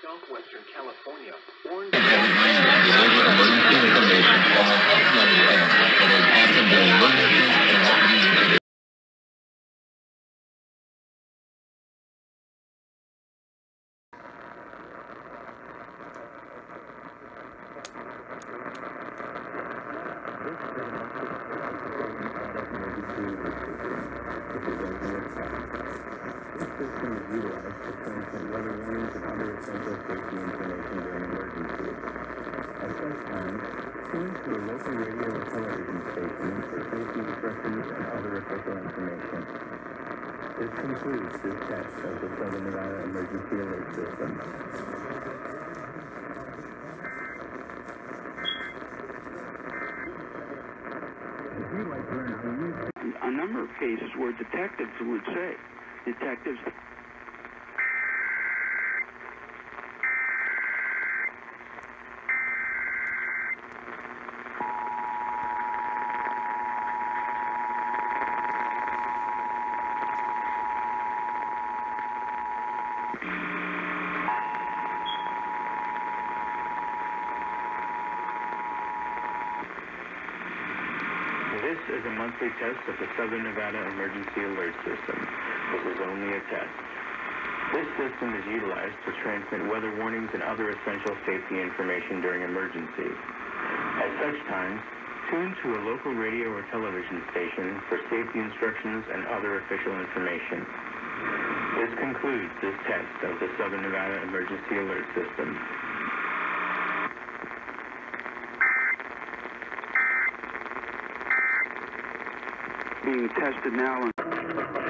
southwestern California, orange. This system is utilized to transmit weather warnings and other essential safety information during emergencies. At such times, tune to a local radio or television station for safety instructions and other official information. This concludes this test of the Southern Nevada Emergency Alert System. A number of cases where detectives would say, This is a monthly test of the Southern Nevada Emergency Alert System. This is only a test. This system is utilized to transmit weather warnings and other essential safety information during emergencies. At such times, tune to a local radio or television station for safety instructions and other official information. This concludes this test of the Southern Nevada Emergency Alert System. being tested now.